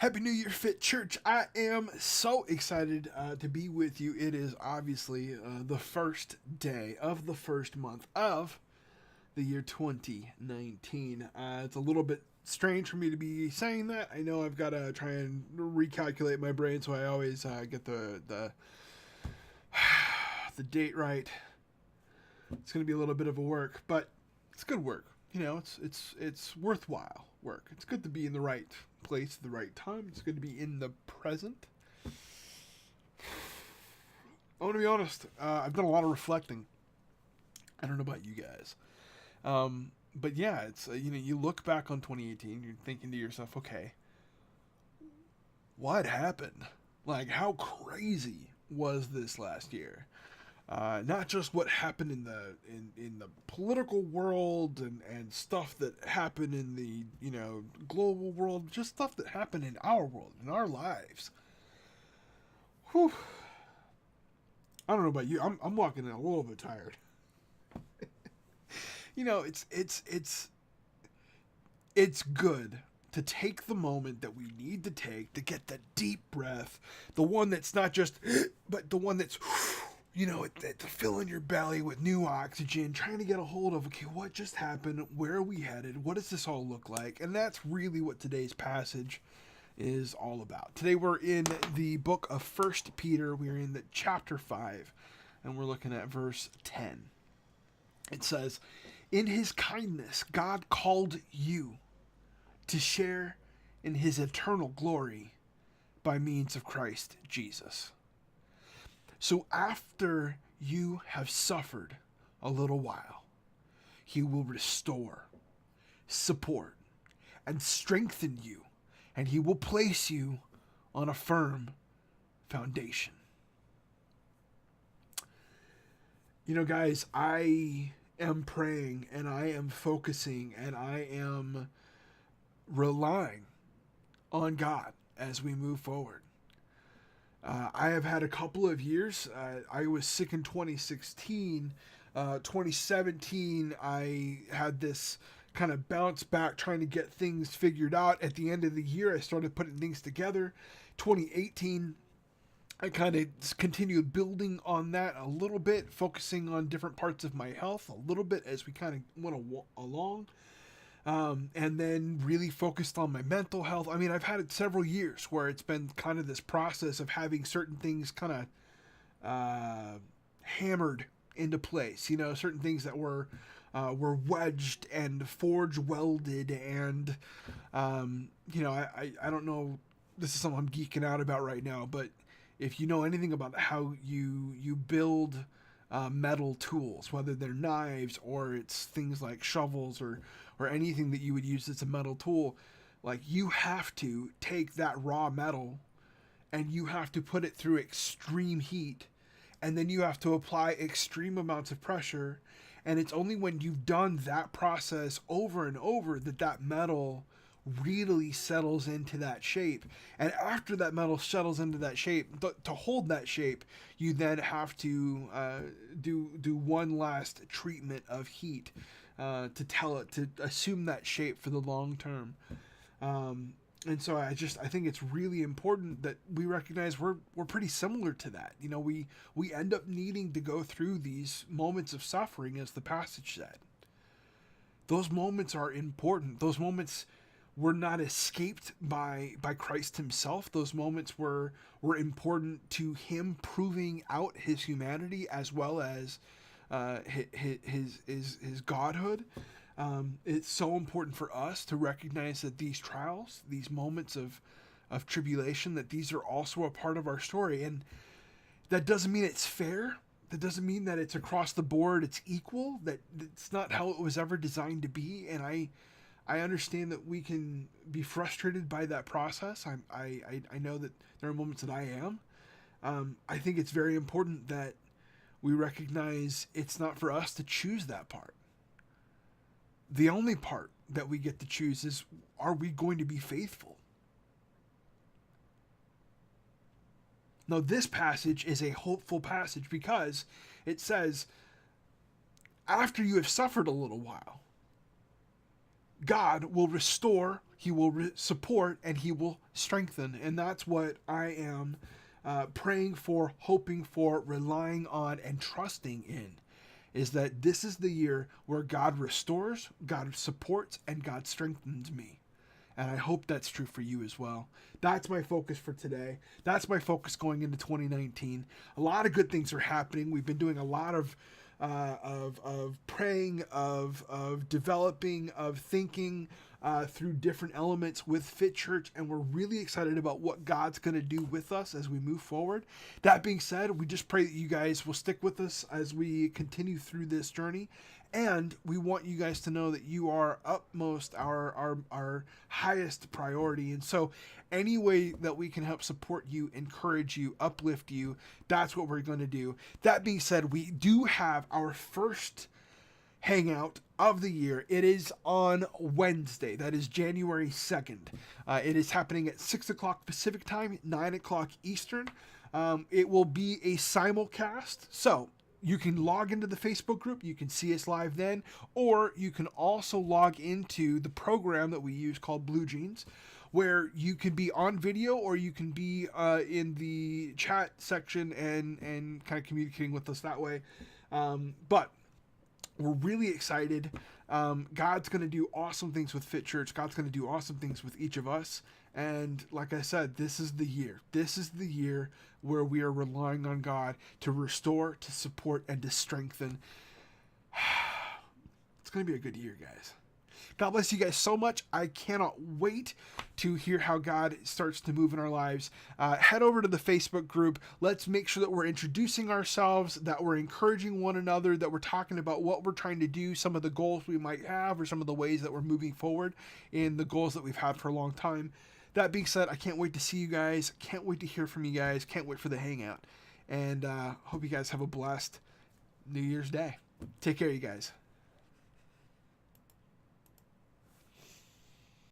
Happy New Year, Fit Church. I am so excited to be with you. It is obviously the first day of the first month of the year 2019. It's a little bit strange for me to be saying that. I know I've got to try and recalculate my brain so I always get the date right. It's going to be a little bit of a work, but it's good work. You know, it's worthwhile work. It's good to be in the right place at the right time. It's good to be in the present. I want to be honest. I've done a lot of reflecting. I don't know about you guys, but yeah, it's you look back on 2018. You're thinking to yourself, okay, what happened? Like, how crazy was this last year? Not just what happened in the political world and stuff that happened in the global world, just stuff that happened in our world, in our lives. Whew. I don't know about you. I'm walking in a little bit tired. It's good to take the moment that we need to take to get the deep breath, the one that's not just, but the one that's to fill in your belly with new oxygen, trying to get a hold of, okay, what just happened? Where are we headed? What does this all look like? And that's really what today's passage is all about. Today we're in the book of 1 Peter. We're in the chapter 5, and we're looking at verse 10. It says, "In his kindness, God called you to share in his eternal glory by means of Christ Jesus. So after you have suffered a little while, he will restore, support, and strengthen you, and he will place you on a firm foundation." Guys, I am praying and I am focusing and I am relying on God as we move forward. I have had a couple of years. I was sick in 2016. 2017, I had this kind of bounce back trying to get things figured out. At the end of the year, I started putting things together. 2018, I kind of continued building on that a little bit, focusing on different parts of my health a little bit as we kind of went along. And then really focused on my mental health. I mean, I've had it several years where it's been kind of this process of having certain things kind of hammered into place. Certain things that were wedged and forge welded, and I don't know. This is something I'm geeking out about right now, but if you know anything about how you build metal tools, whether they're knives or it's things like shovels or anything that you would use that's a metal tool, like, you have to take that raw metal and you have to put it through extreme heat, and then you have to apply extreme amounts of pressure, and it's only when you've done that process over and over that metal really settles into that shape. And after that metal settles into that shape, to hold that shape, you then have to do one last treatment of heat to assume that shape for the long term. And so I think it's really important that we recognize we're pretty similar to that. We end up needing to go through these moments of suffering, as the passage said. Those moments are important. Those moments were not escaped by Christ himself. Those moments were important to him proving out his humanity as well as his godhood. It's so important for us to recognize that these trials, these moments of tribulation, that these are also a part of our story. And that doesn't mean it's fair. That doesn't mean that it's across the board, it's equal. That it's not how it was ever designed to be. And I understand that we can be frustrated by that process. I know that there are moments that I am. I think it's very important that we recognize it's not for us to choose that part. The only part that we get to choose is, are we going to be faithful? Now, this passage is a hopeful passage because it says, after you have suffered a little while, God will restore, he will support, and he will strengthen. And that's what I am praying for, hoping for, relying on, and trusting in, is that this is the year where God restores, God supports, and God strengthens me. And I hope that's true for you as well. That's my focus for today. That's my focus going into 2019. A lot of good things are happening. We've been doing a lot of praying, of developing, of thinking through different elements with Fit Church, and we're really excited about what God's going to do with us as we move forward. That being said, we just pray that you guys will stick with us as we continue through this journey. And we want you guys to know that you are utmost our highest priority. And so any way that we can help support you, encourage you, uplift you, that's what we're going to do. That being said, we do have our first hangout of the year. It is on Wednesday. That is January 2nd. It is happening at 6 o'clock Pacific time, 9 o'clock Eastern. It will be a simulcast. So you can log into the Facebook group. You can see us live then, or you can also log into the program that we use called Blue Jeans, where you can be on video or you can be in the chat section and kind of communicating with us that way. But we're really excited. God's going to do awesome things with Fit Church. God's going to do awesome things with each of us. And like I said, this is the year. This is the year where we are relying on God to restore, to support, and to strengthen. It's going to be a good year, guys. God bless you guys so much. I cannot wait to hear how God starts to move in our lives. Head over to the Facebook group. Let's make sure that we're introducing ourselves, that we're encouraging one another, that we're talking about what we're trying to do, some of the goals we might have, or some of the ways that we're moving forward in the goals that we've had for a long time. That being said, I can't wait to see you guys. Can't wait to hear from you guys. Can't wait for the hangout. And hope you guys have a blessed New Year's Day. Take care, you guys.